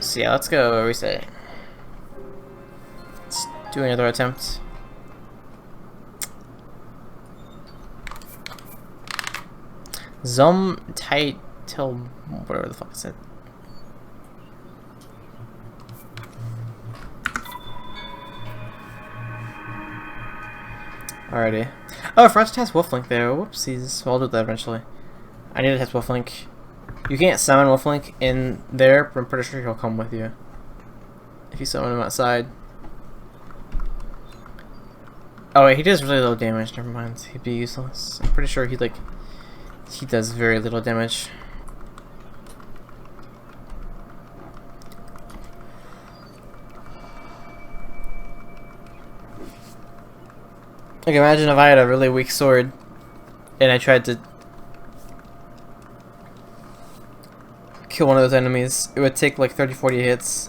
So yeah, let's go reset. Let's do another attempt. Zum tight till whatever the fuck is it. Alrighty. Oh, I forgot to test Wolflink there. Whoopsies. Well, I'll do that eventually. I need to test Wolflink. You can't summon Wolflink in there, but I'm pretty sure he'll come with you. If you summon him outside. Oh wait, he does really little damage. Never mind. He'd be useless. I'm pretty sure he does very little damage. Like, imagine if I had a really weak sword and I tried to kill one of those enemies. It would take like 30-40 hits.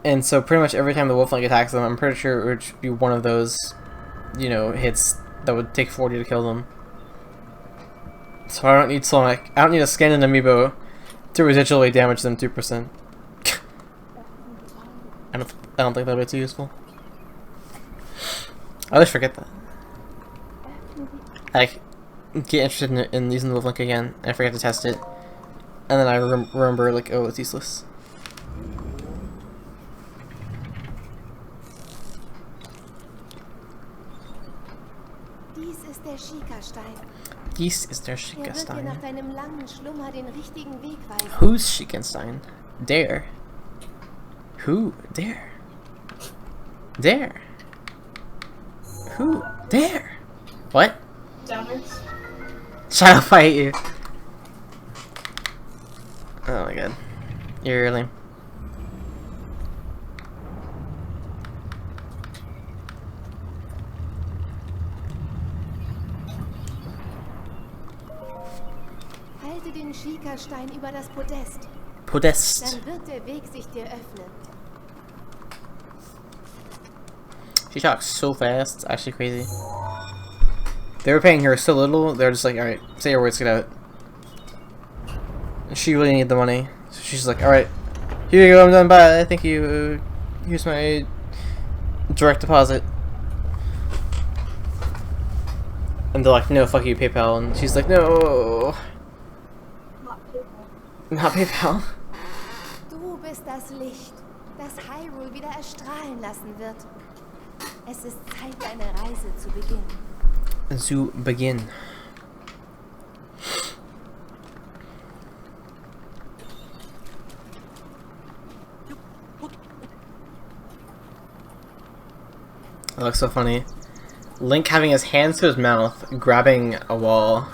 And so pretty much every time the Wolflink attacks them, I'm pretty sure it would be one of those, you know, hits that would take 40 to kill them. So I don't need Sonic. I don't need a Scanlan amiibo to residually damage them 2%. I don't think that would be too useful. I always forget that. I get interested in using the Wolflink again, and I forget to test it. And then I remember, like, oh, it's useless. Dies ist der Schikastein. Dies ist der Schikastein. Nach deinem langen Schlummer den richtigen Weg weisen. Who's Schikastein? There. Who? There. There. Who? There. What? Downwards. Shut up, I hate you. Oh my god. You're lame. Halte den Schikastein über das Podest. Podest. Dann wird der Weg sich dir öffnen. She talks so fast, it's actually crazy. They were paying her so little, they're just like, alright, say your words, get out. She really needed the money, so she's like, alright, here you go, I'm done, bye, thank you, here's my direct deposit. And they're like, no, fuck you, PayPal, and she's like, no. Not PayPal. Du bist das Licht, das Hyrule wieder erstrahlen lassen wird. Es ist Zeit, deine Reise zu beginnen. Zu begin. That looks so funny. Link having his hands to his mouth, grabbing a wall.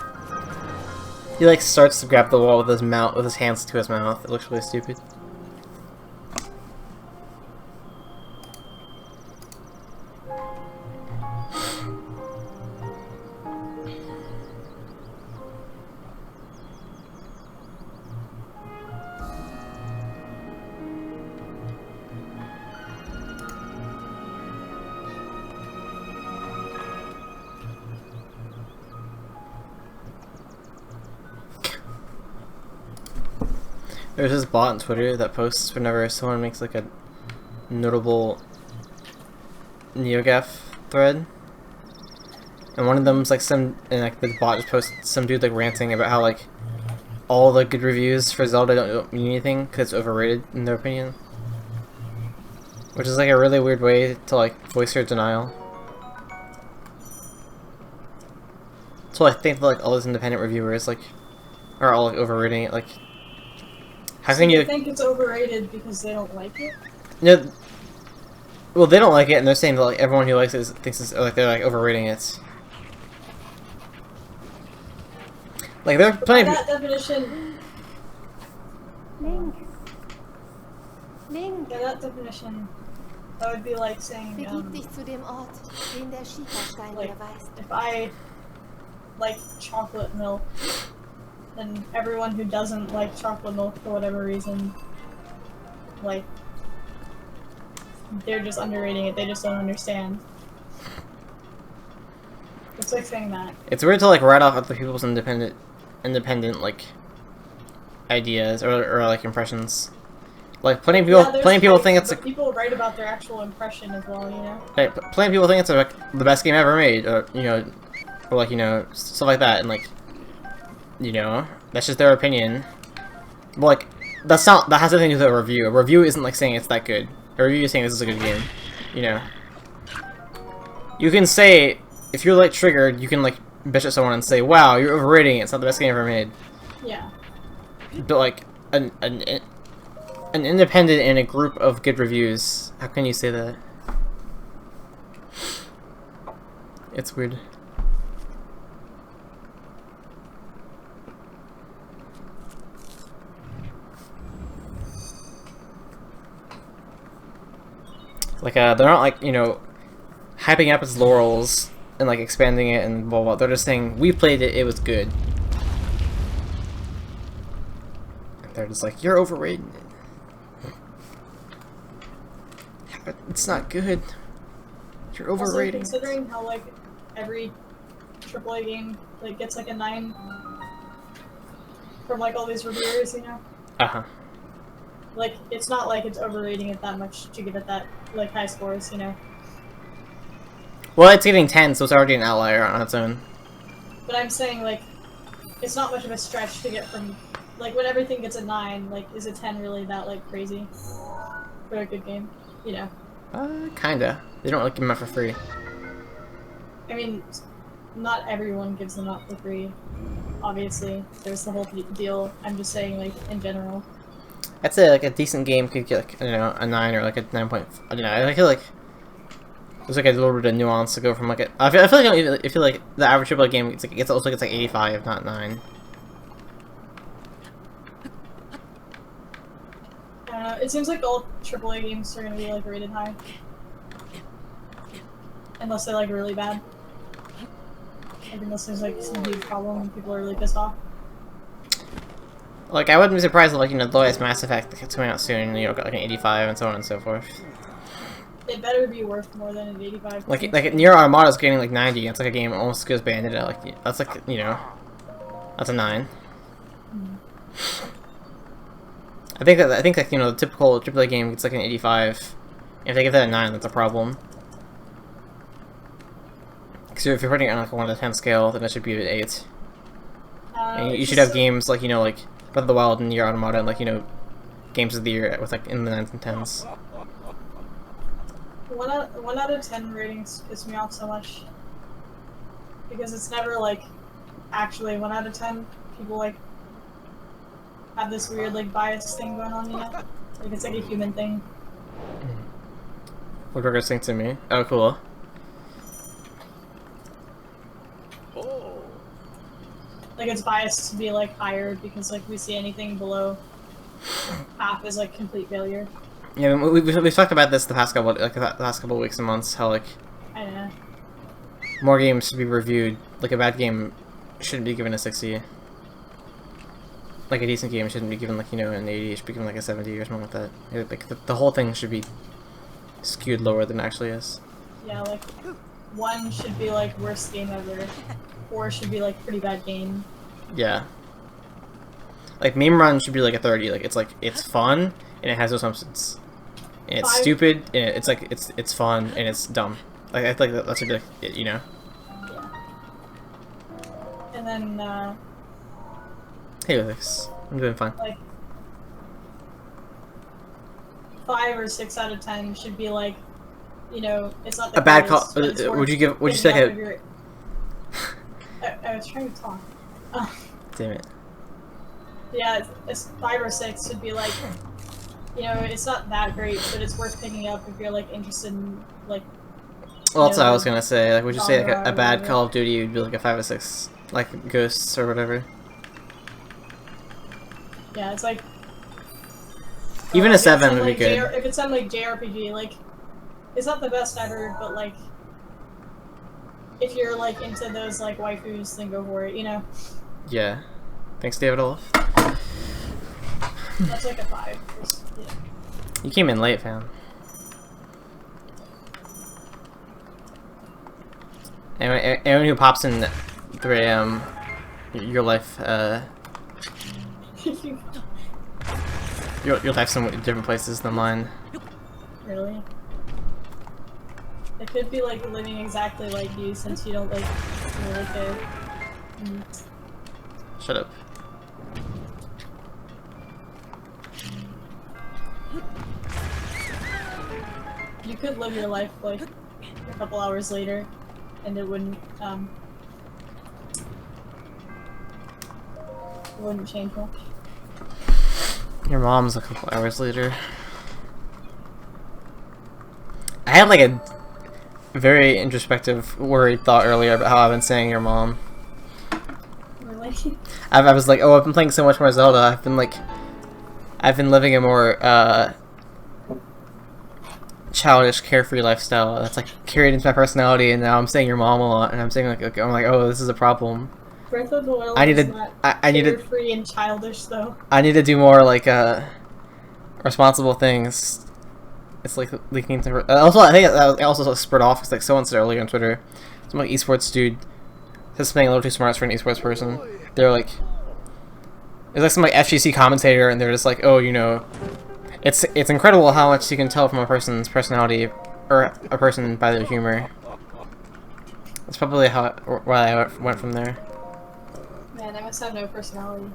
He like starts to grab the wall with his mouth, with his hands to his mouth. It looks really stupid. There's this bot on Twitter that posts whenever someone makes like a notable NeoGAF thread, and one of them's like and like the bot just posts some dude like ranting about how like all the good reviews for Zelda don't mean anything because it's overrated in their opinion, which is like a really weird way to like voice your denial. So I think that like all those independent reviewers like are all like overrating it. Like, how can you think it's overrated because they don't like it? No, well, they don't like it, and they're saying that like everyone who likes it thinks it's like they're like overrating it. Like there are plenty of that definition. Link. Link. Yeah, that definition. That would be like saying. Begib dich zu dem Ort, den der Schikastein Like, dir weist. if I like chocolate milk, then everyone who doesn't like chocolate milk for whatever reason, like, they're just underrating it. They just don't understand. It's like saying that. It's weird to like write off other people's independent independent like ideas or like impressions. Like plenty of people think it's people write about their actual impression as well, you know. Like, plenty of people think it's like the best game ever made, or you know, or like stuff like that, and like that's just their opinion. But like that has nothing to do with a review. A review isn't like saying it's that good. A review is saying this is a good game. You know. You can say if you're like triggered, you can like bitch at someone and say, "Wow, you're overrating it. It's not the best game ever made." Yeah. But like an independent and a group of good reviews. How can you say that? It's weird. Like they're not like hyping up its laurels and like expanding it and blah blah. They're just saying we played it. It was good. And they're just like you're overrating it. It's not good. You're overrating. Also, considering how like every AAA game like gets like a 9 from like all these reviewers, you know. Like it's not like it's overrating it that much to give it that like high scores, you know. Well, it's getting 10, so it's already an outlier on its own. But I'm saying like it's not much of a stretch to get from like when everything gets a 9. Like, is a 10 really that like crazy for a good game? You know. Kinda. They don't really give them out for free. I mean, not everyone gives them out for free. Obviously, there's the whole deal. I'm just saying, like, in general. I'd say, like, a decent game could get, like, I don't know, a 9 or, like, a 9 point... I don't know, I feel like there's, like, a little bit of nuance to go from, like, I feel like the average AAA game, it also gets, like, 85, not 9. It seems like all AAA games are gonna be like rated high, unless they're like really bad. Like unless there's like some huge problem and people are really pissed off. Like I wouldn't be surprised if like the latest Mass Effect that's coming out soon, got like an 85 and so on and so forth. It better be worth more than an 85. Like Nier Automata is getting like 90. It's like a game almost as good as Bayonetta. Like that's like that's a 9. I think like the typical AAA game gets like an 85. If they give that a 9, that's a problem. So if you're putting it on like a 1 to 10 scale, then it should be an 8. And you should have games like like Breath of the Wild and Nier Automata and like games of the year with like in the 9s and 10s. 1 out of 10 ratings piss me off so much because it's never like actually 1 out of 10. People like have this weird like bias thing going on, you know? Like it's like a human thing. What progressing to me? Oh, cool. Like it's biased to be like higher because like we see anything below half is like complete failure. Yeah, we've talked about this the past couple weeks and months. How like I know. More games should be reviewed. Like a bad game shouldn't be given a 60. Like a decent game shouldn't be given like an 80. It should be given like a 70 or something like that. Like the whole thing should be skewed lower than it actually is. Yeah, like 1 should be like worst game ever. 4 should be like pretty bad game. Yeah. Like Meme Run should be like a 30. Like it's fun and it has no substance. And it's 5. stupid and it's fun and it's dumb. Like I feel like that should be like it, Yeah. And then hey Alex, I'm doing fine. Like 5 or 6 out of 10 should be like, it's not the a bad call. greatest, Would you say like a? I was trying to talk. Damn it. Yeah, it's 5 or 6 should be like, it's not that great, but it's worth picking up if you're like interested in like. Well, that's what I was gonna say. Like, would you say like a bad whatever. Call of Duty would be like a 5 or 6, like Ghosts or whatever? Yeah, it's like. Even a 7 would be like good. if it's on like JRPG, like, it's not the best ever, but like, if you're like into those like waifus, then go for it. Yeah. Thanks, David Olaf. That's like a 5. Yeah. You came in late, fam. Anyone who pops in 3 AM your life, your life's in different places than mine. Really? It could be like living exactly like you since you don't like really care. Shut up. You could live your life like a couple hours later and it wouldn't change much. Your mom's a couple hours later. I had like a very introspective, worried thought earlier about how I've been saying your mom. Really? I was like, oh, I've been playing so much more Zelda. I've been living a more childish, carefree lifestyle that's like carried into my personality, and now I'm saying your mom a lot, and I'm saying like, okay, I'm like, oh, this is a problem. Breath of the Wild I need is to, not I need to, carefree and childish though. I need to do more like responsible things. It's like leaking into. Also, I think that was also spurred off because like someone said earlier on Twitter, some like esports dude says something a little too smart for an esports person. They're like, it's like some like FGC commentator, and they're just like, oh, you know, it's incredible how much you can tell from a person's personality or a person by their humor. That's probably why I went from there. Man, I must have no personality.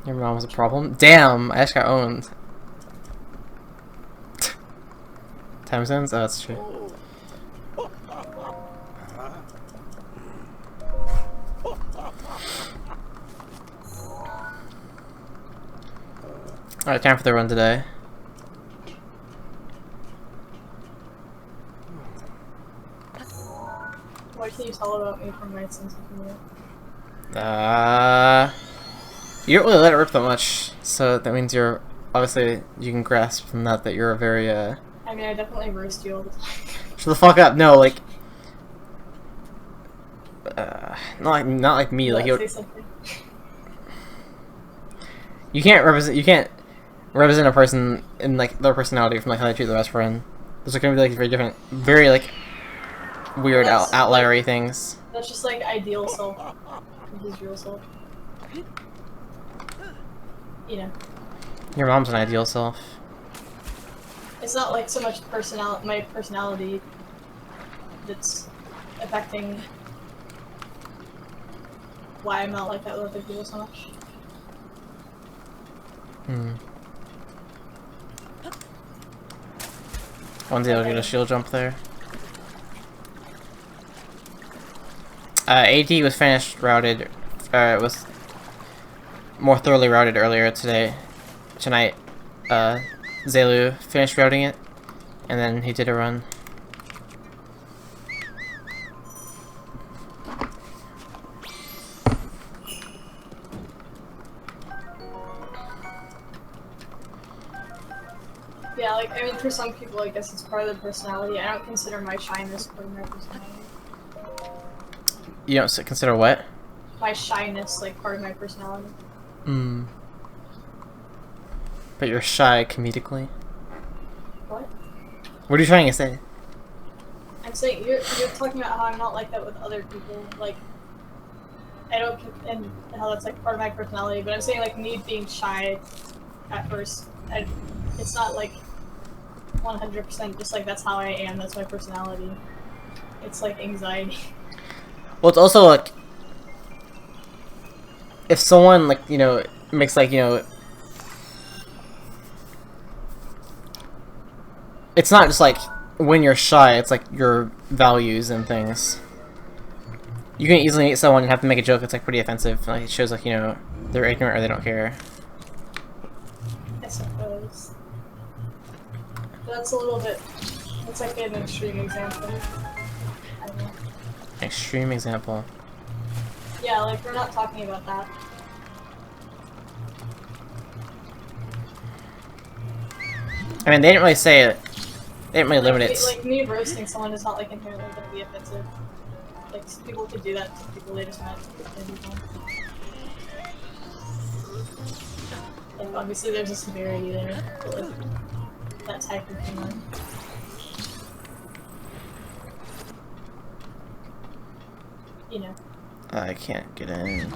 Your mom was a problem. Damn, I just got owned. Time zones? Oh, that's true. Alright, time for the run today. What can you tell about me from my sense of humor? You don't really let it rip that much, so that means you're obviously you can grasp from that you're a very I mean, I definitely roast you all the time. Shut the fuck up! No, like, not like me. Like you can't represent a person in like their personality from like how they treat their best friend. Those are gonna be like very different, very like weird outliery things. That's just like ideal self. His real self. You know. Your mom's an ideal self. It's not like so much my personality that's affecting why I'm not like that with other people so much. I want to be able to get a shield jump there. AD was finished routed. It was more thoroughly routed earlier tonight. Zelu finished routing it, and then he did a run. Yeah, like, I mean, for some people, I guess it's part of their personality. I don't consider my shyness part of my personality. You don't consider what? My shyness, like, part of my personality. But you're shy comedically? What? What are you trying to say? I'm saying, you're talking about how I'm not like that with other people, like, I don't, and how that's, like, part of my personality, but I'm saying, like, me being shy at first, it's not, like, 100% just, like, that's how I am, that's my personality. It's, like, anxiety. Well, it's also, like, if someone, like, you know, makes, like, you know, it's not just, like, when you're shy, it's, like, your values and things. You can easily meet someone and have to make a joke that's, like, pretty offensive. Like, it shows, like, you know, they're ignorant or they don't care. I suppose. That's a little bit, it's, like, an extreme example. I don't know. Extreme example. Yeah, like, we're not talking about that. I mean, they didn't really say it. They didn't really limit it. Like, me roasting someone is not, like, inherently gonna be offensive. Like, people could do that to people they just met. Like, obviously there's a severity there, but, like, that type of humor. You know. I can't get in.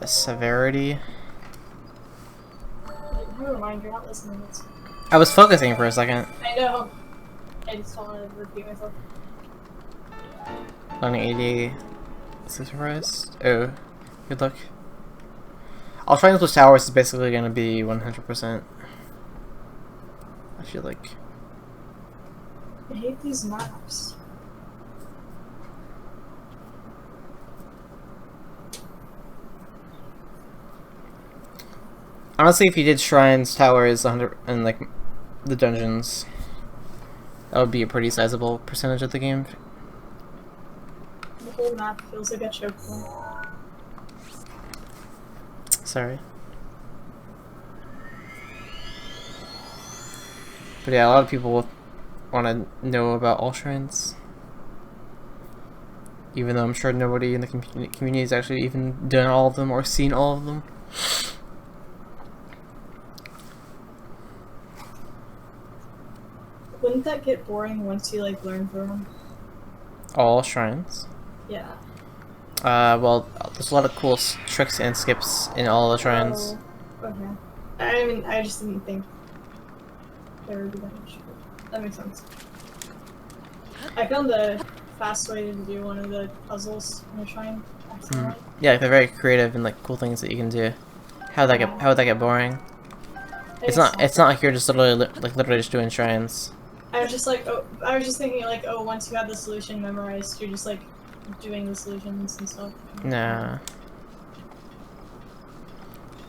The severity. Never mind, you're not listening. I was focusing for a second. I know. I just don't want to repeat myself. Learning 80. Surprised. Oh, good luck. All Shrines plus Towers is basically gonna be 100%. I feel like. I hate these maps. Honestly, if you did Shrines, Towers, 100, and like the dungeons, that would be a pretty sizable percentage of the game. The whole map feels like a choke point. Sorry. But yeah, a lot of people want to know about all shrines. Even though I'm sure nobody in the community has actually even done all of them or seen all of them. Wouldn't that get boring once you like learn for them? All shrines? Yeah. Well, there's a lot of cool tricks and skips in all the shrines. Oh, okay. I mean, I just didn't think there would be that much. That makes sense. I found the fast way to do one of the puzzles in the shrine. Yeah, like, they're very creative and like cool things that you can do. How would that get boring? It's not like you're just literally just doing shrines. I was just like, I was just thinking like, oh, once you have the solution memorized, you're just like doing the solutions and stuff. Nah.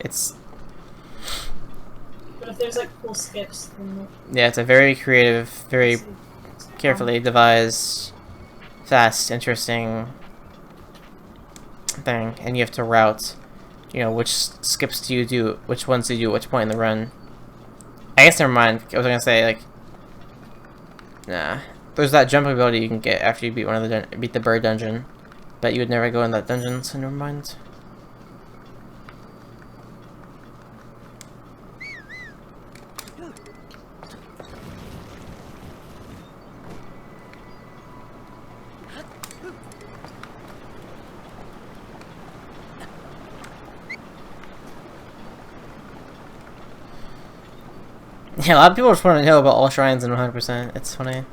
It's. But if there's like cool skips, then Yeah, it's a very creative, very carefully devised, fast, interesting thing, and you have to route, you know, which skips do you do, which ones do you do at which point in the run. I guess never mind. I was gonna say like, nah. There's that jump ability you can get after you beat beat the bird dungeon, but you would never go in that dungeon, so never mind. Yeah, a lot of people just want to know about all shrines and 100%. It's funny.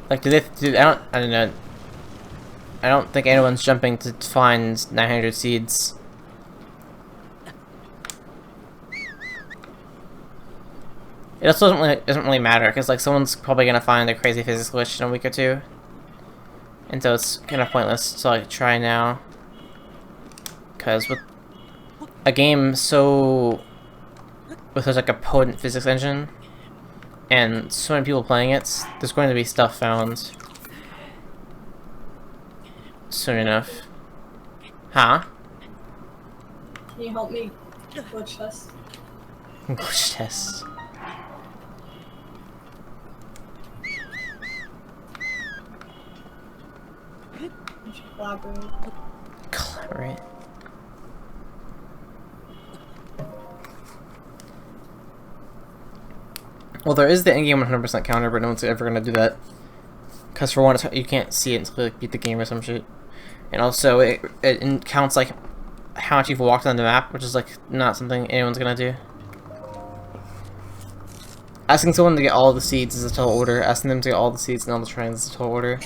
Like, I don't know. I don't think anyone's jumping to find 900 seeds. It also doesn't really matter, because like someone's probably gonna find a crazy physics glitch in a week or two. And so it's kind of pointless to like try now. Because with a game with such like a potent physics engine and so many people playing it, there's going to be stuff found soon enough. Huh? Can you help me glitch test? Glitch test. We should collaborate. Collaborate. Well, there is the in-game 100% counter, but no one's ever gonna do that. Because for one, you can't see it until you like, beat the game or some shit. And also, it counts like how much you've walked on the map, which is like not something anyone's gonna do. Asking someone to get all the seeds is a tall order. Asking them to get all the seeds and all the shrines is a tall order.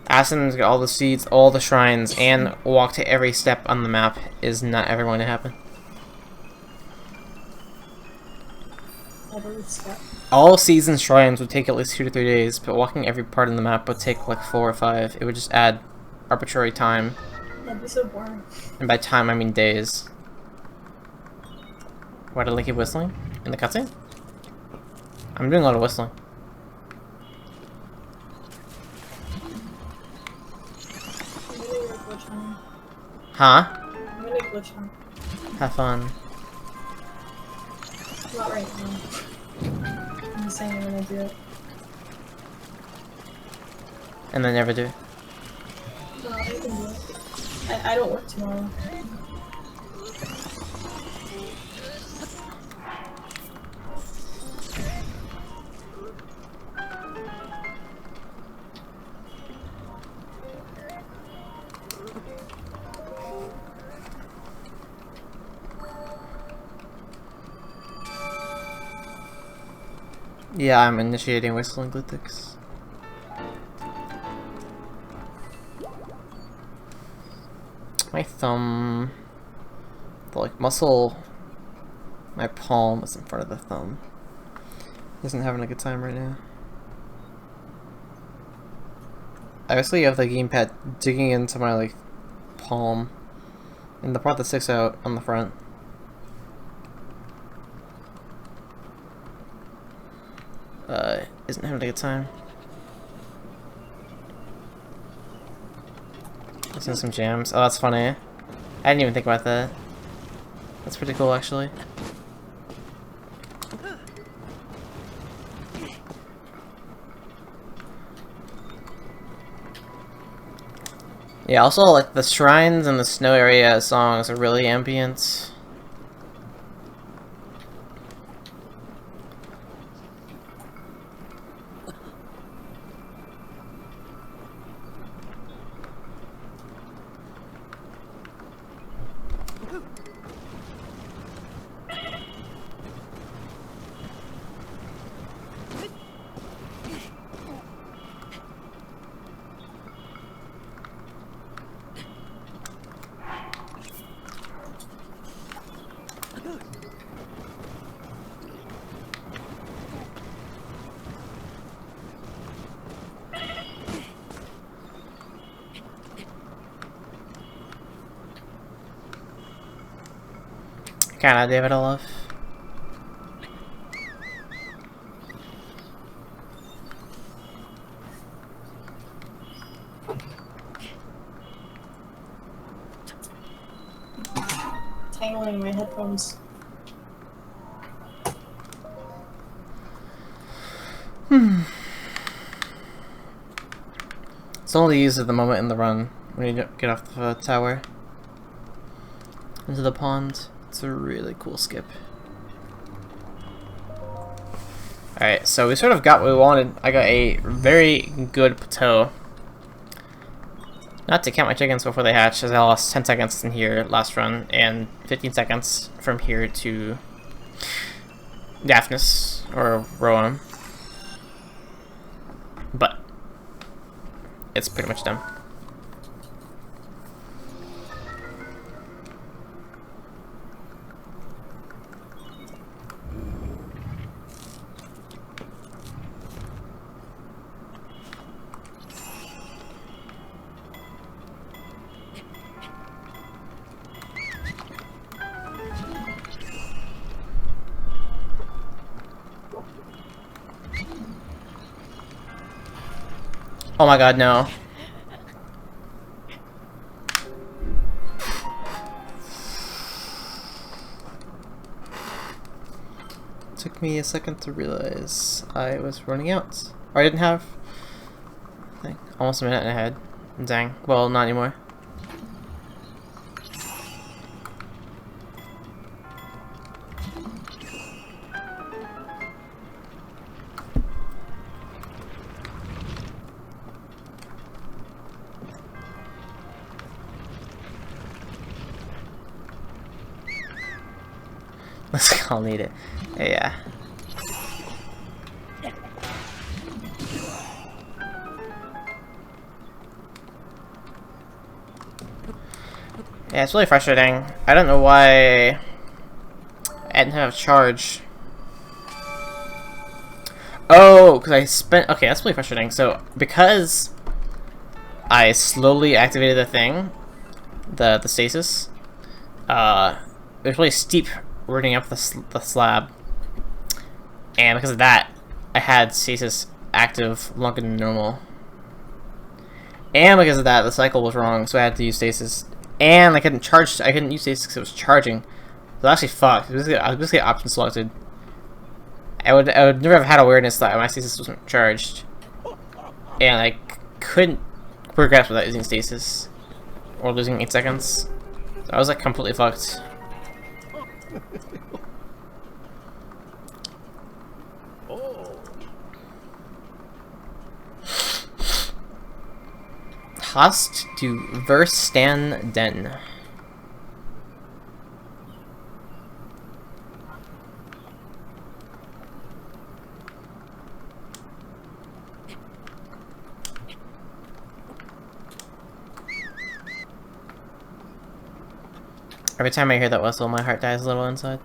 Asking them to get all the seeds, all the shrines, and walk to every step on the map is not ever going to happen. Every step. All seeds and shrines would take at least 2 to 3 days, but walking every part of the map would take like 4 or 5. It would just add arbitrary time. That'd be so boring. And by time, I mean days. Why did I keep whistling? In the cutscene? I'm doing a lot of whistling. I'm gonna glitch on. Huh? I'm gonna glitch on. Have fun. Not right now. I'm just saying I'm gonna do it. And then never do. No, I can do it. I don't work tomorrow. Yeah, I'm initiating whistling glyptics. My thumb, the like muscle, my palm is in front of the thumb. Isn't having a good time right now. I basically have the gamepad digging into my like palm, and the part that sticks out on the front. Isn't having a good time. Listen to some jams. Oh, that's funny. I didn't even think about that. That's pretty cool, actually. Yeah, also, like, the shrines and the snow area songs are really ambient. Kinda David Olaf. Tangling my headphones. It's only used at the moment in the run when you get off the tower into the pond. It's a really cool skip. Alright, so we sort of got what we wanted. I got a very good plateau. Not to count my chickens before they hatch, as I lost 10 seconds in here last run, and 15 seconds from here to Daphnis, or Roam. But it's pretty much done. Oh my god, no. Took me a second to realize I was running out. Or I didn't have... I think, almost a minute and a half. Dang. Well, not anymore. I'll need it. Yeah. Yeah, it's really frustrating. I don't know why I didn't have charge. Oh, because I spent... Okay, that's really frustrating. So, because I slowly activated the thing, the stasis, it was really steep rooting up the slab, and because of that, I had stasis active longer than normal. And because of that, the cycle was wrong, so I had to use stasis. And I couldn't charge. I couldn't use stasis because it was charging. So I actually fucked. I was basically option selected. I would never have had awareness that my stasis wasn't charged, and I couldn't progress without using stasis or losing 8 seconds. So I was like completely fucked. Hast to Verstand Den. Every time I hear that whistle, my heart dies a little inside.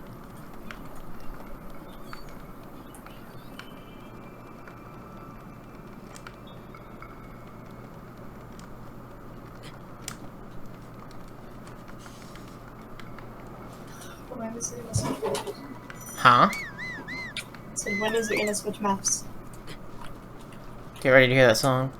When is it gonna switch? Huh? So when is it gonna switch maps? Get ready to hear that song.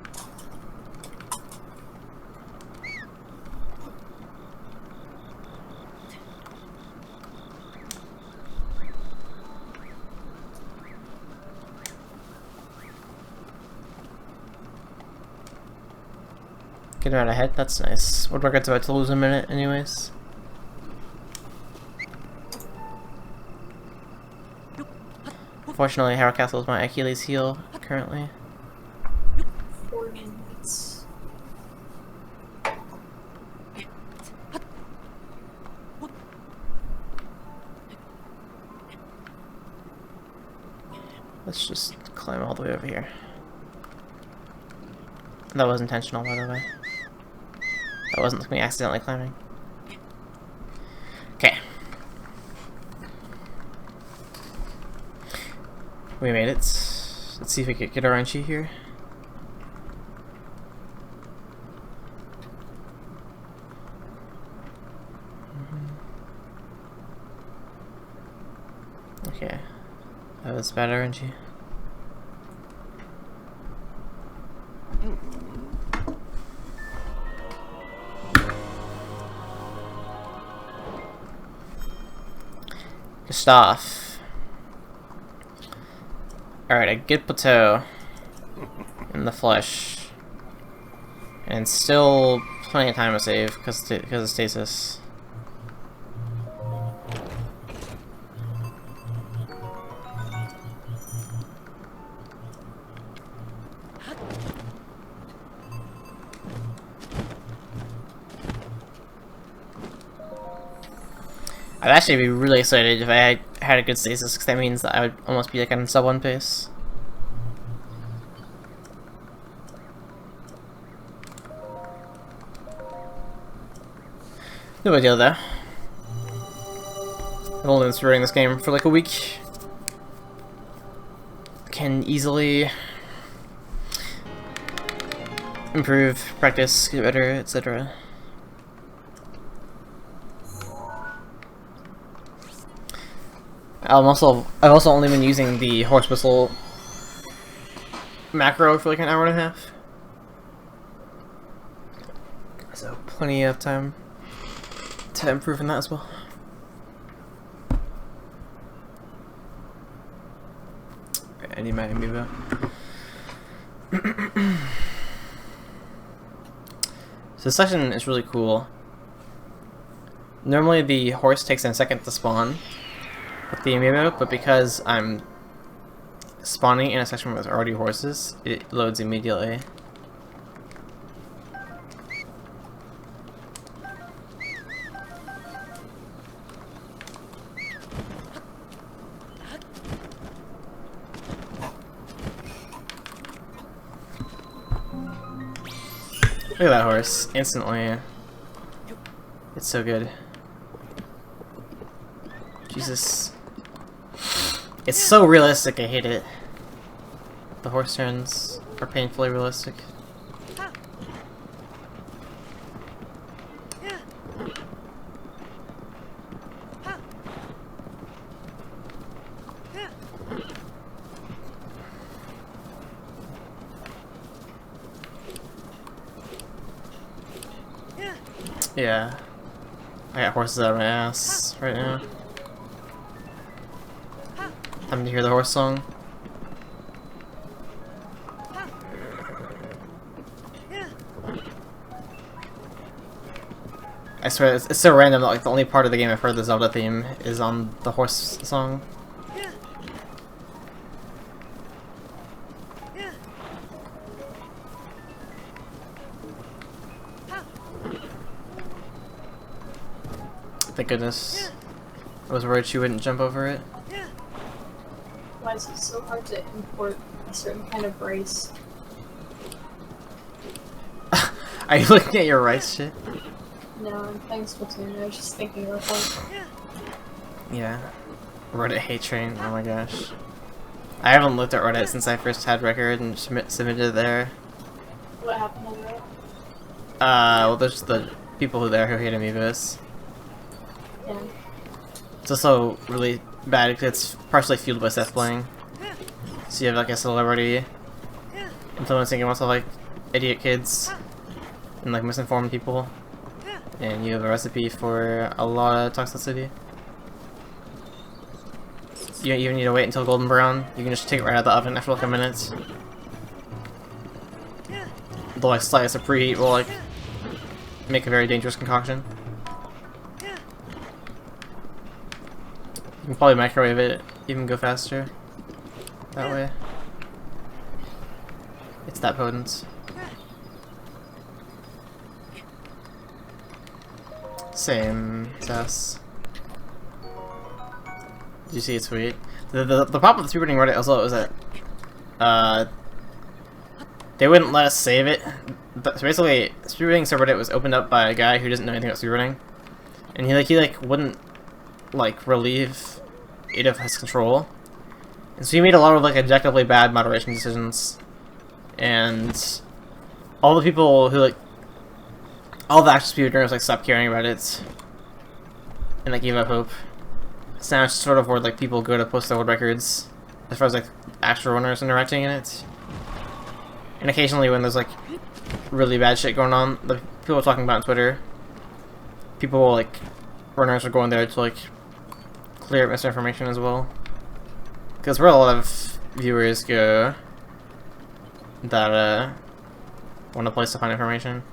Getting out ahead, that's nice. Woodworker's about to lose a minute anyways. Fortunately, Hyrule Castle is my Achilles heel currently. 4 minutes. Let's just climb all the way over here. That was intentional, by the way. That wasn't me accidentally climbing. Okay. We made it. Let's see if we can get our Enchi here. Okay. That was better, Enchi. Gustav. Alright, a good plateau in the flesh. And still plenty of time to save because of stasis. I'd actually be really excited if I had a good stasis, because that means that I would almost be like on sub 1 pace. No big deal though. I've only been running this game for like a week. Can easily improve, practice, get better, etc. I've also only been using the horse whistle macro for like an hour and a half. So plenty of time to improve in that as well. I need my amiibo. So this section is really cool. Normally the horse takes a second to spawn with the amiibo, but because I'm spawning in a section where there's already horses, it loads immediately. Look at that horse, instantly. It's so good. Jesus. It's so realistic, I hate it. The horse turns are painfully realistic. Yeah. I got horses out of my ass right now. Time to hear the horse song. I swear, it's so random that like the only part of the game I've heard the Zelda theme is on the horse song. Thank goodness. I was worried she wouldn't jump over it. Why is it so hard to import a certain kind of rice? Are you looking at your rice shit? No, I'm playing Splatoon. I was just thinking about that. Yeah. Reddit hate train. Oh my gosh. I haven't looked at Reddit since I first had record and submitted it there. What happened on Reddit? Well, there's the people who there who hate amiibos. Yeah. It's also really bad because it's partially fueled by Seth playing. So you have like a celebrity influencing a bunch of like idiot kids and like misinformed people, and you have a recipe for a lot of toxicity. You don't even need to wait until golden brown. You can just take it right out of the oven after like a minute. The like slice of preheat will like make a very dangerous concoction. You can probably microwave it, even go faster that way. It's that potent. Same, Tess. Did you see it's sweet? The problem with speedrunning Reddit also is that they wouldn't let us save it. So basically, speedrunning subreddit was opened up by a guy who doesn't know anything about speedrunning, and he wouldn't like relieve it of his control, and so he made a lot of like objectively bad moderation decisions, and all the people who like all the actual speedrunners like stopped caring about it and like gave up hope. So now it's sort of where like people go to post their world records as far as like actual runners interacting in it. And occasionally when there's like really bad shit going on, the people are talking about on Twitter, people like runners are going there to like clear up misinformation as well. Because where a lot of viewers go that want a place to find information.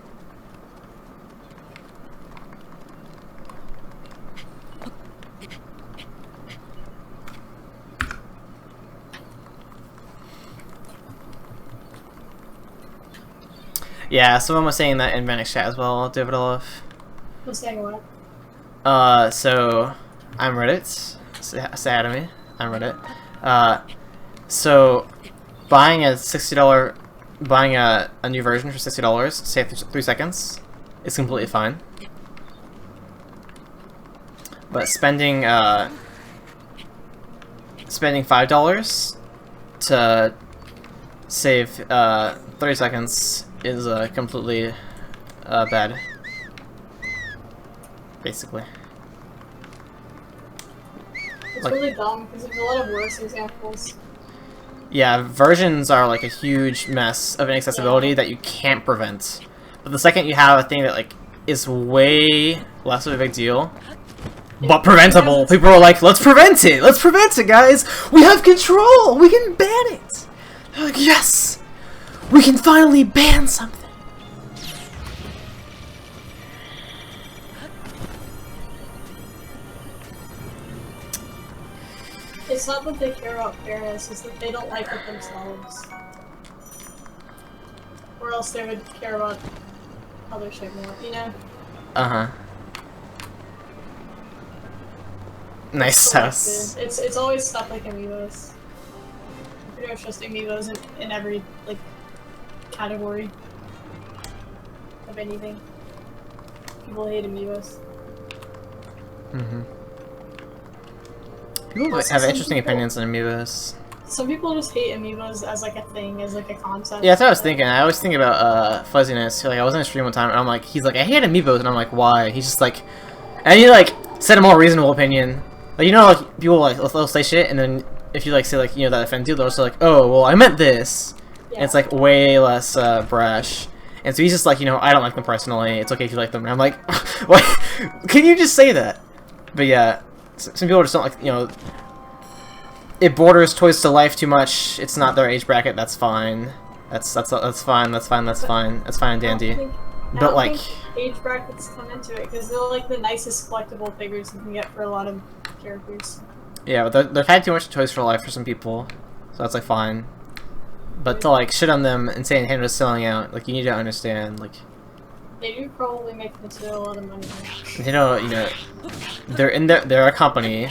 Yeah, someone was saying that in Vanix chat as well, Davidolov. Who's saying what? So, I'm Reddit. Say hi to me. I'm Reddit. So, buying a $60, buying a new version for $60, say 3 seconds, is completely fine. But spending $5 to save 30 seconds is completely bad, basically. It's like, really dumb because there's a lot of worse examples. Yeah, versions are like a huge mess of inaccessibility that you can't prevent. But the second you have a thing that like is way less of a big deal, but preventable, people are like, let's prevent it! Let's prevent it, guys! We have control! We can ban it! They're like, yes! We can finally ban something! It's not that they care about fairness, it's that they don't like it themselves. Or else they would care about other shit more, you know? Uh-huh. Nice house. It's always stuff like amiibos. Pretty much just amiibos in every, like, category of anything. People hate amiibos. Mm-hmm. People have interesting opinions on amiibos. Some people just hate amiibos as like a thing, as like a concept. Yeah, that's what I was thinking. I always think about fuzziness. Like I was in a stream one time and I'm like, he's like, I hate amiibos, and I'm like, why? He's just like, and he like said a more reasonable opinion. Like, you know, like people like they'll say shit, and then if you like say like, you know, that offends you, they're also like, oh well, I meant this. Yeah. And it's like way less brash. And so he's just like, you know, I don't like them personally. It's okay if you like them. And I'm like, what? Can you just say that? But yeah, some people just don't like, you know, it borders Toys to Life too much. It's not their age bracket. That's fine. That's fine. That's fine. That's fine. That's fine and dandy. But like, age brackets come into it because they're like the nicest collectible figures you can get for a lot of characters. Yeah, but they're tied too much to Toys for Life for some people, so that's like fine. But to like shit on them and say Nintendo's selling out, like you need to understand, like they do probably make Nintendo a lot of money. Nintendo, you know, they're a company.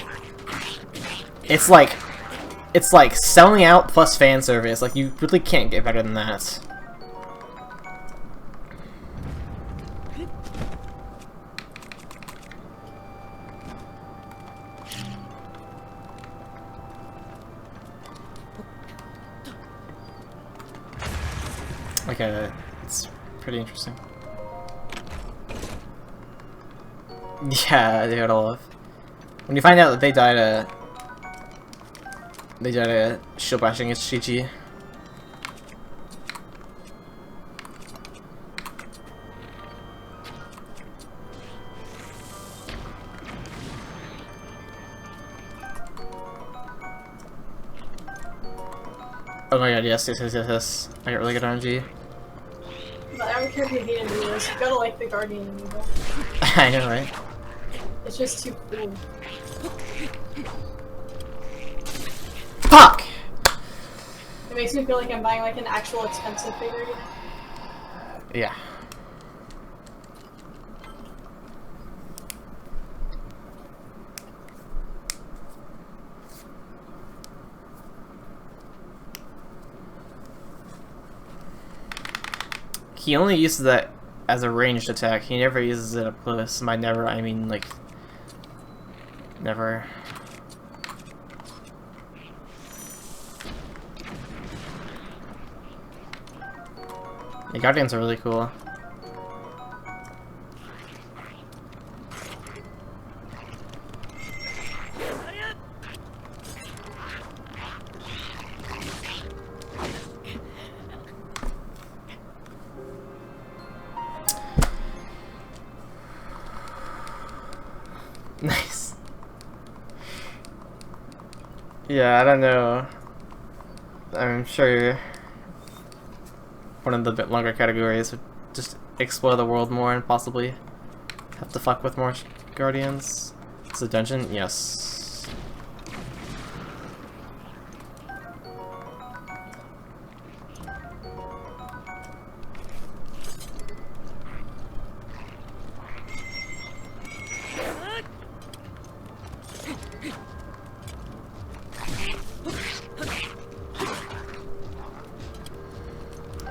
It's like selling out plus fan service. Like you really can't get better than that. Okay, it's pretty interesting. Yeah, they had all of. When you find out that they died shield bashing, it's GG. Oh my god, yes. I got really good RNG. But I don't care if you hate enemies, you gotta like the Guardian amiibo. I know, right? It's just too cool. Fuck! It makes me feel like I'm buying like an actual expensive figure, you know? Yeah. He only uses that as a ranged attack. He never uses it up close. By never, I mean like never. The Guardians are really cool. Nice. Yeah, I don't know. I'm sure one of the bit longer categories would just explore the world more and possibly have to fuck with more Guardians. It's a dungeon? Yes.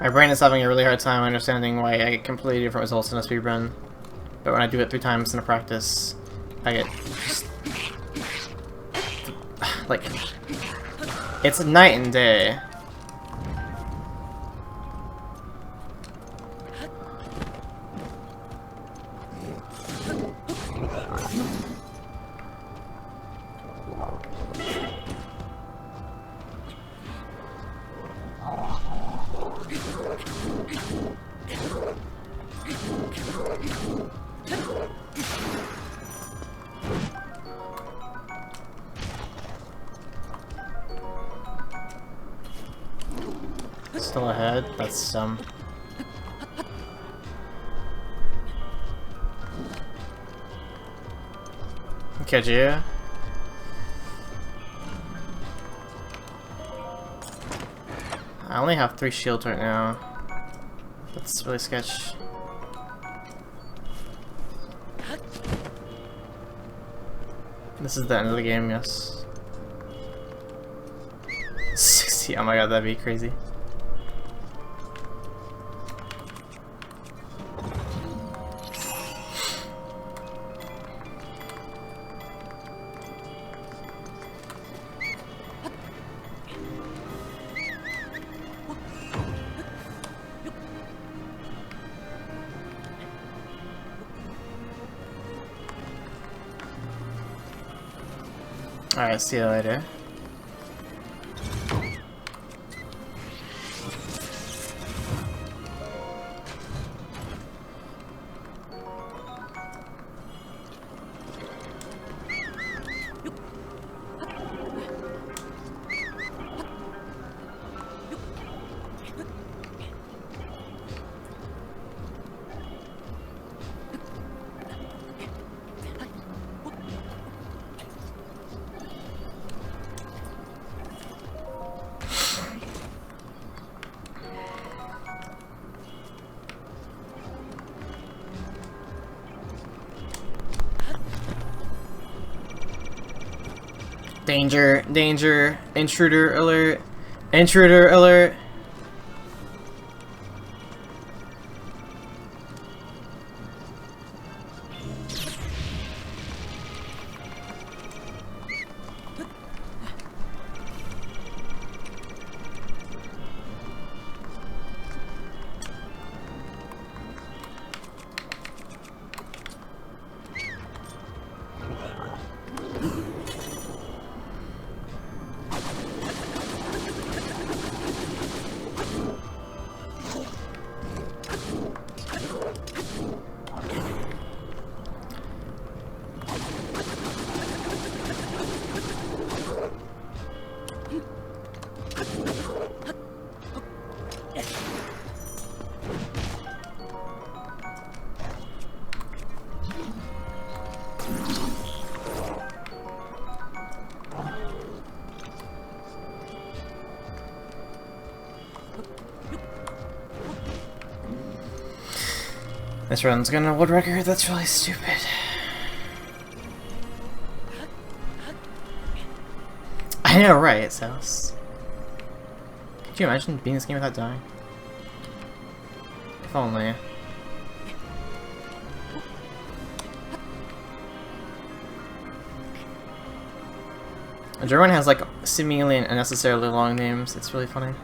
My brain is having a really hard time understanding why I get completely different results in a speedrun. But when I do it 3 times in a practice, I get just... like... it's night and day. Still ahead? That's catch you. I only have 3 shields right now. That's really sketch. This is the end of the game, yes. 60, oh my god, that'd be crazy. Alright, see you later. Danger, danger, intruder alert, intruder alert. This run's gonna world record. That's really stupid. I know, right? So, could you imagine being in this game without dying? If only. German has like seemingly unnecessarily long names. It's really funny.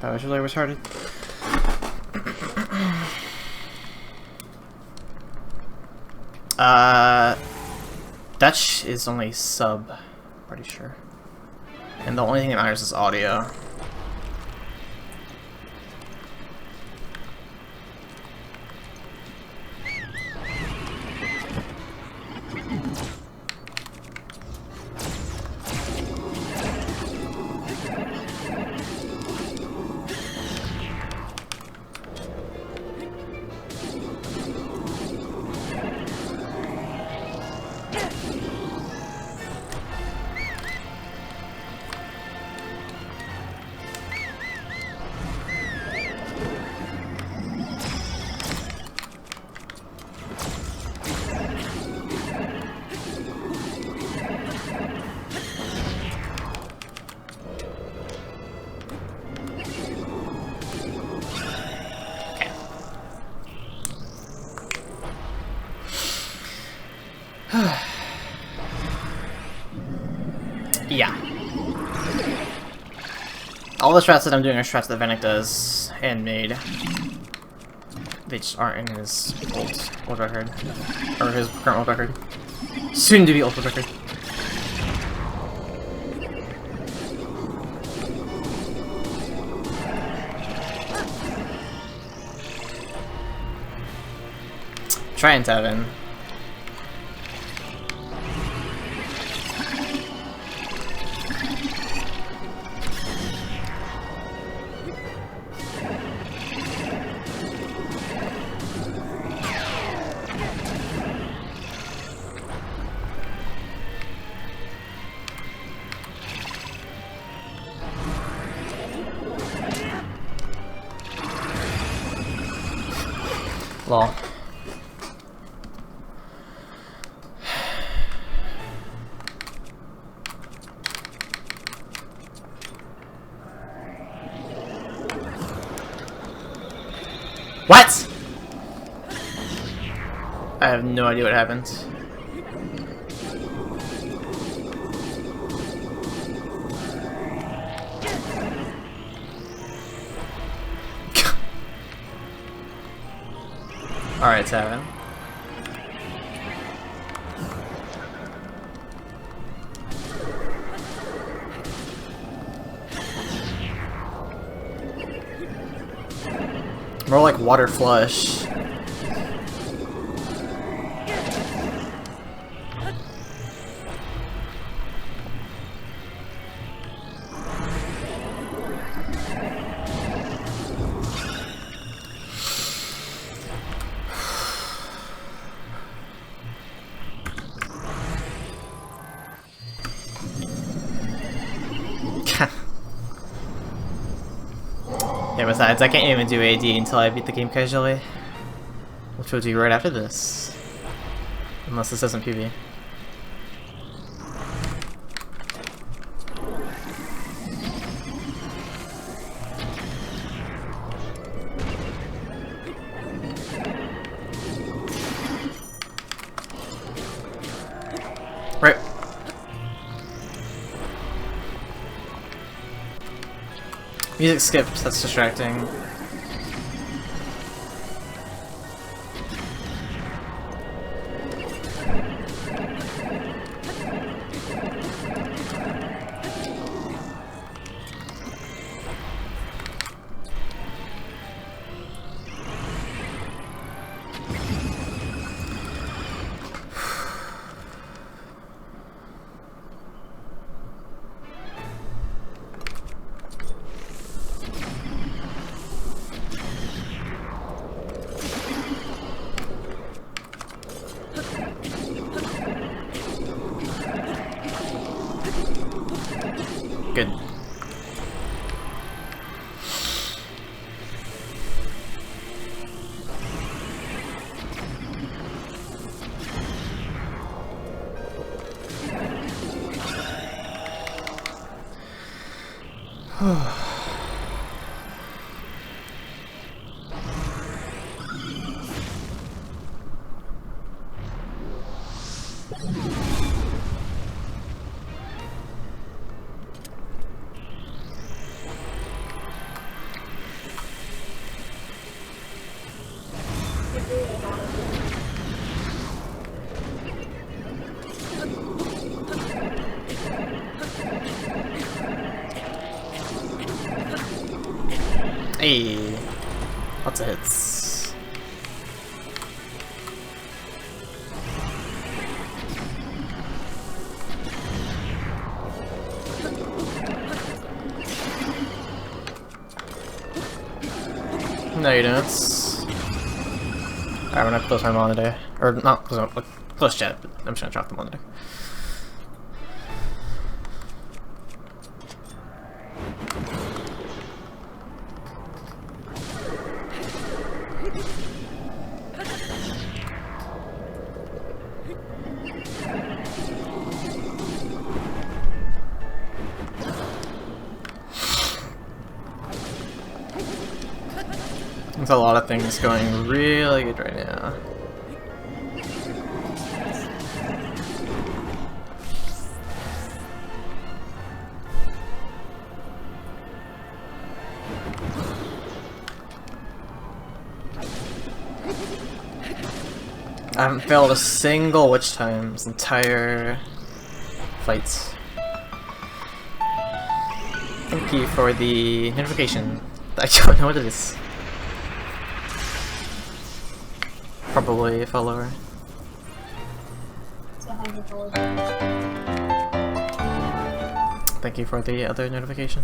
That was really retarded. Dutch is only sub, pretty sure. And the only thing that matters is audio. Yeah. All the strats that I'm doing are strats that Vanek does and made. They just aren't in his old record. Or his current old record. Soon to be old record. Trying Tevin. Lol. What? I have no idea what happened. Alright, Tevin. More like water flush. Yeah, besides, I can't even do AD until I beat the game casually. Which we'll do right after this. Unless this isn't PB. Right. Music skipped, that's distracting. Good. Hey, lots of hits. No, you don't. Alright, I'm gonna close my monitor. Or not close chat, but I'm just gonna drop the monitor. There's a lot of things going really good right now. I haven't failed a single witch time this entire fights. Thank you for the notification. I don't know what it is. Probably a follower. It's 100 dollars. Thank you for the other notification.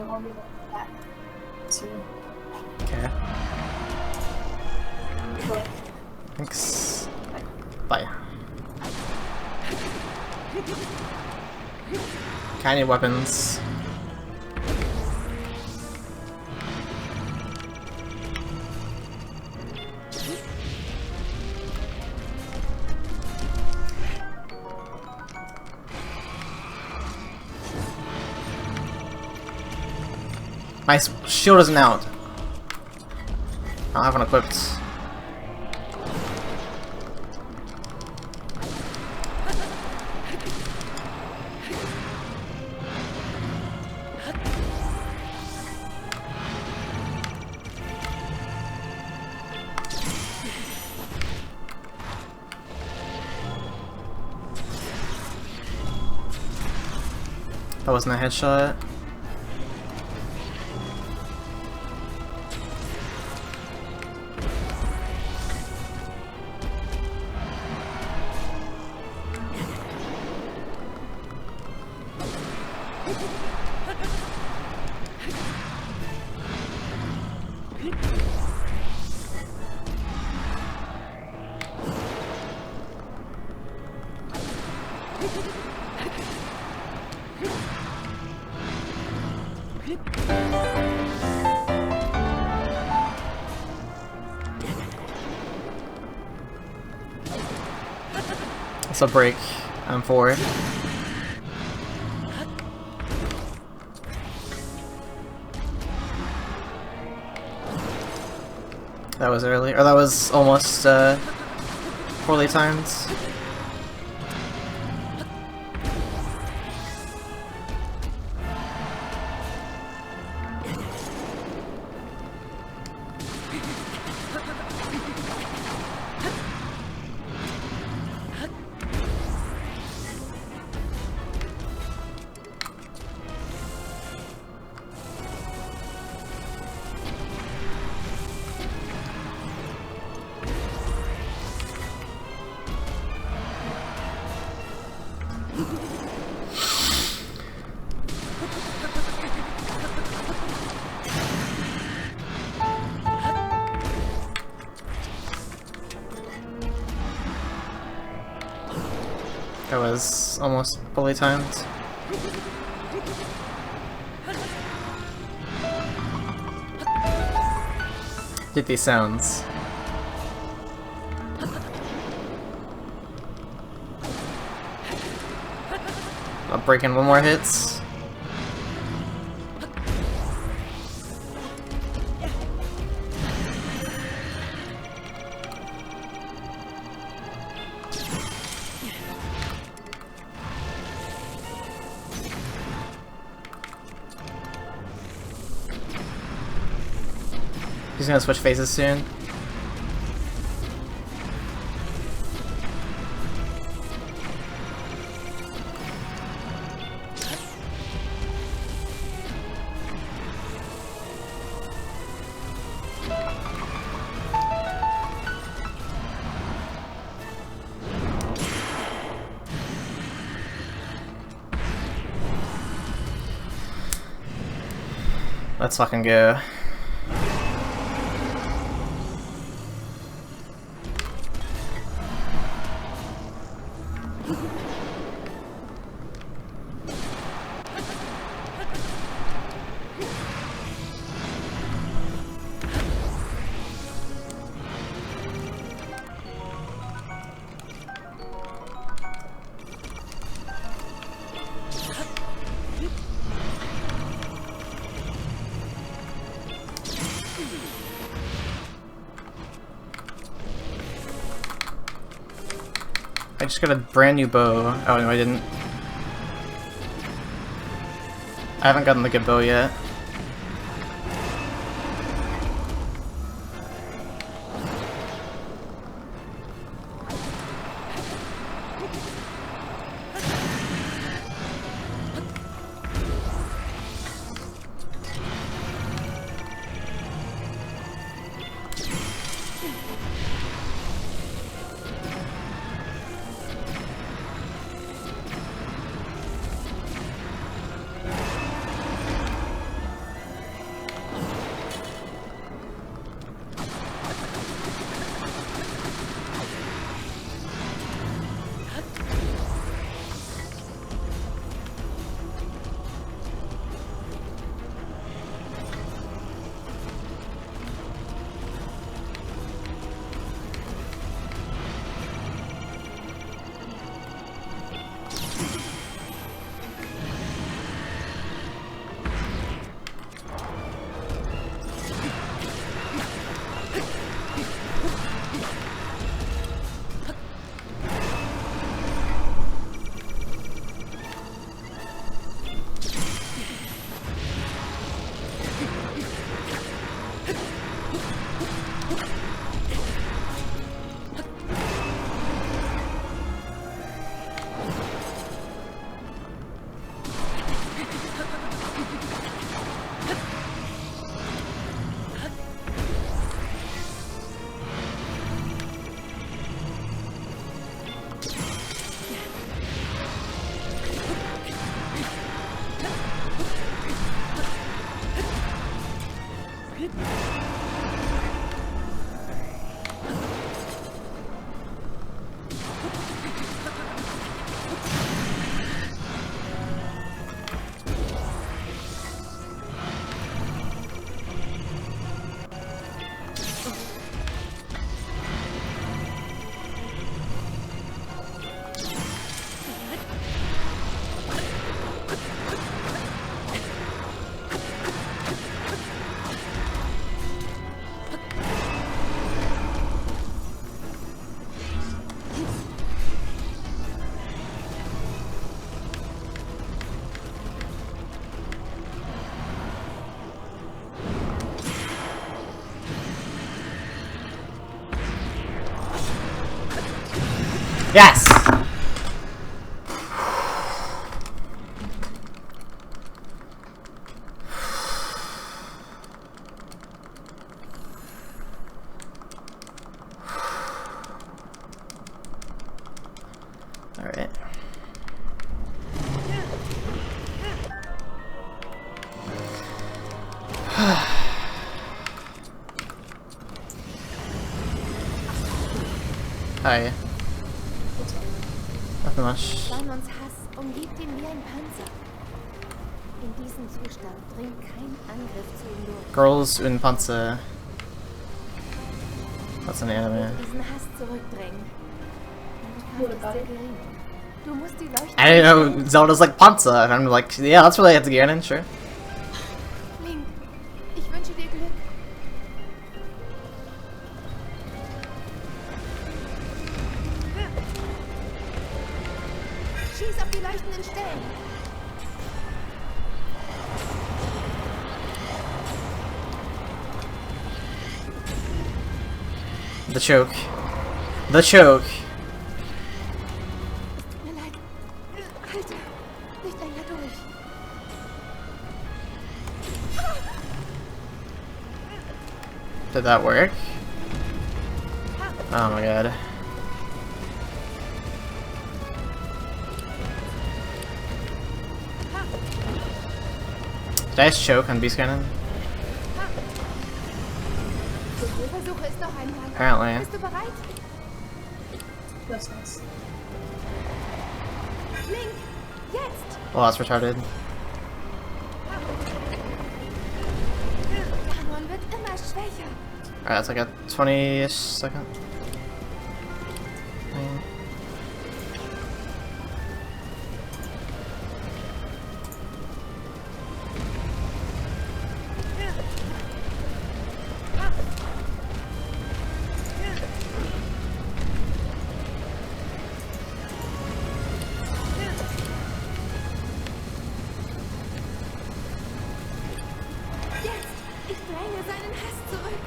I'll be back soon. Okay. But Thanks. Bye. Kind of weapons. My shield isn't out. I haven't equipped. That wasn't a headshot. That's a break. I'm for it. That was early, or that was almost poorly timed. That was almost fully timed. Get these sounds. I'll break in one more hits. He's gonna switch faces soon. Let's fucking go. I just got a brand new bow. Oh no, I didn't. I haven't gotten the good bow yet. Yes! Alright. Hi. Nothing much. Ganons Hass umgibt ihn wie ein Panzer. In diesem Zustand dringt kein Angriff zu ihm durch. Girls in Panzer. That's an anime. Diesen Hass zurückdrängen. Deine Kraft ist sehr gering. Du musst die Leuchte... I didn't know Zelda's like Panzer, and I'm like, yeah, that's related to Ganon, sure. Link, ich wünsche dir Glück. Schieß auf die leuchtenden Stellen. The choke. The choke. Tut mir leid. Halte. Nicht länger durch. Did that work? Oh my god. Did I just choke on Beast Cannon? Versuche es noch einmal. Apparently. Bist du bereit? That's nice. Link, jetzt! Well, that's retarded. Ganon wird immer schwächer. Alright, that's like a 20-ish second thing. Jetzt! Ich dränge seinen Hass zurück.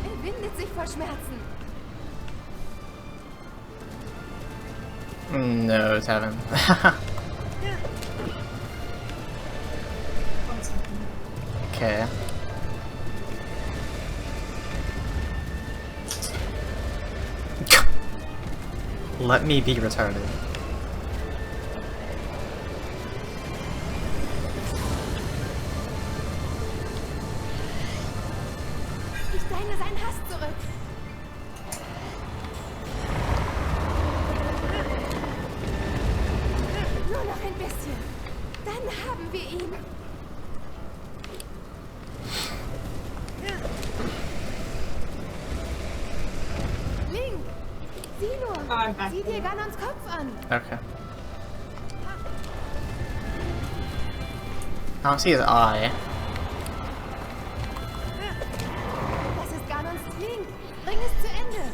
Er windet sich vor Schmerzen. No, it's heaven. One second. Okay. Let me be retarded. Ich dränge seinen Hass zurück. Nur noch ein bisschen. Dann haben wir ihn. Link, sieh nur. I'm back. Sieh dir Ganons Kopf an. Okay. I don't see his eye. Das ist Ganons Link. Bring es zu Ende.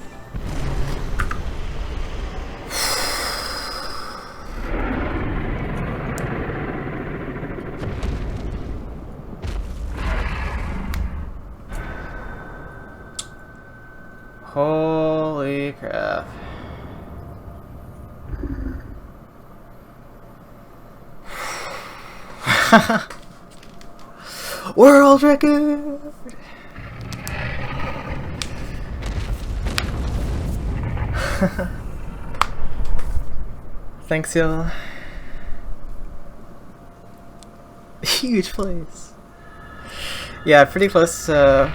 Holy crap. World record! Thanks, y'all. Huge place. Yeah, pretty close to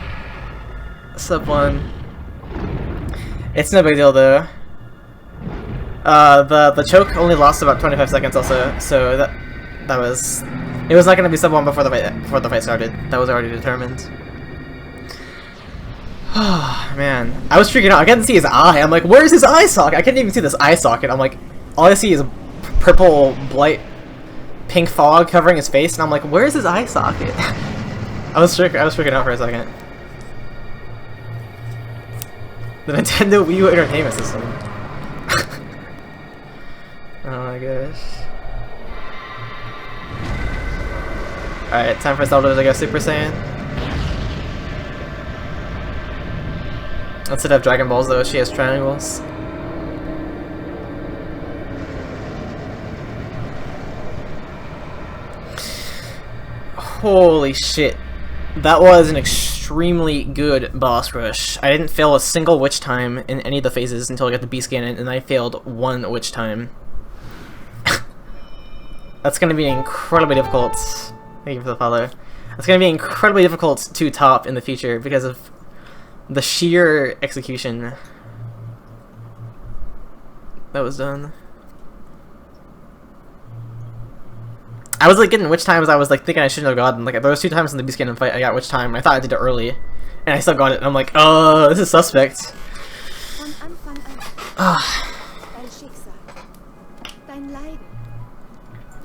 sub 1. It's no big deal though. The choke only lost about 25 seconds also, so that was, it was not gonna be sub 1 before the fight started. That was already determined. Oh man, I was freaking out. I couldn't see his eye. I'm like, where's his eye socket? I couldn't even see this eye socket. I'm like, all I see is purple, blight, pink fog covering his face, and I'm like, where's his eye socket? I was freaking out for a second. The Nintendo Wii U Entertainment System. Oh my gosh. Alright, time for Zelda to go Super Saiyan. Instead of Dragon Balls though, she has triangles. Holy shit. That was an extremely good boss rush. I didn't fail a single witch time in any of the phases until I got the Beast Ganon, and I failed one witch time. That's gonna be incredibly difficult. Thank you for the follow. It's gonna be incredibly difficult to top in the future because of the sheer execution that was done. I was like getting witch times I was like thinking I shouldn't have gotten. Like there was 2 times in the Beast Ganon fight I got witch time and I thought I did it early. And I still got it and I'm like, oh, this is suspect.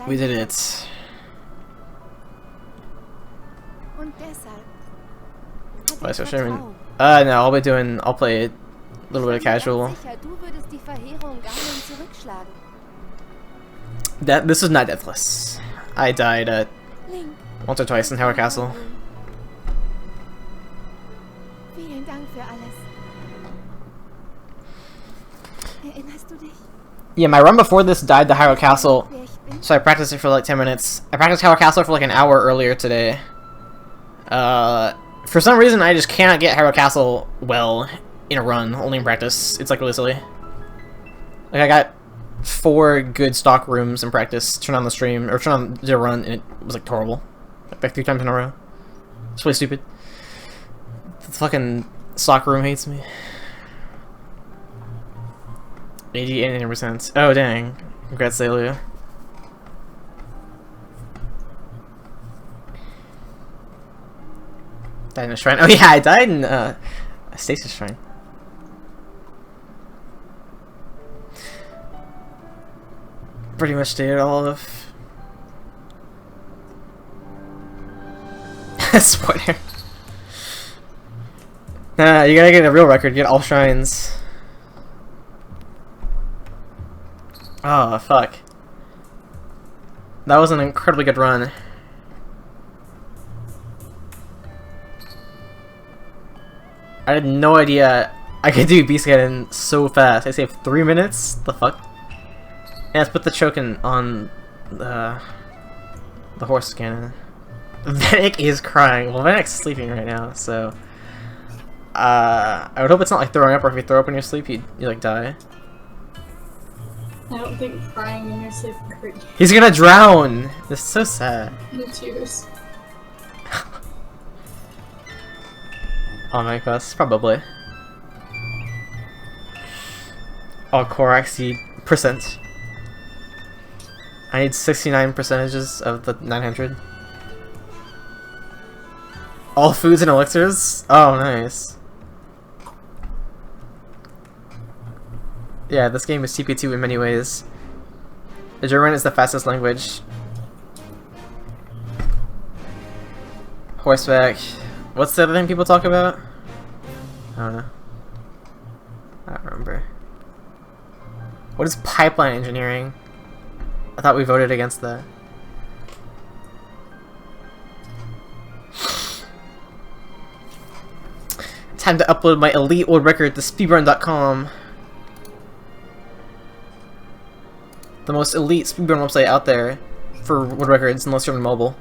We did it. Why so Sherman? No, I'll play a little bit of casual. This is not deathless. I died once or twice in Hyrule Castle. Yeah, my run before this died to Hyrule Castle, so I practiced it for like 10 minutes. I practiced Hyrule Castle for like an hour earlier today. For some reason, I just cannot get Hyrule Castle well in a run, only in practice. It's like really silly. Like I got 4 good stock rooms in practice, turn on the stream, or turn on the run, and it was like horrible. Like 3 times in a row. It's really stupid. The fucking stock room hates me. 80% Oh dang. Congrats, Celia. Died in a shrine. Oh yeah, I died in a Stasis Shrine. Pretty much did all of. Spoiler. Nah, you gotta get a real record. Get all shrines. Oh fuck. That was an incredibly good run. I had no idea I could do Beast Ganon so fast. I saved 3 minutes? The fuck? Yeah, let's put the choking on the horse cannon. Venick is crying. Well, Venick's sleeping right now, so I would hope it's not like throwing up, or if you throw up in your sleep, you like die. I don't think crying in your sleep would hurt you. He's gonna drown! This is so sad. No tears. On my quest, probably. All Korak seed percent. I need 69 percentages of the 900. All foods and elixirs? Oh, nice. Yeah, this game is TP2 in many ways. The German is the fastest language. Horseback. What's the other thing people talk about? I don't know. I don't remember. What is pipeline engineering? I thought we voted against that. Time to upload my elite world record to speedrun.com. The most elite speedrun website out there for world records, unless you're on mobile.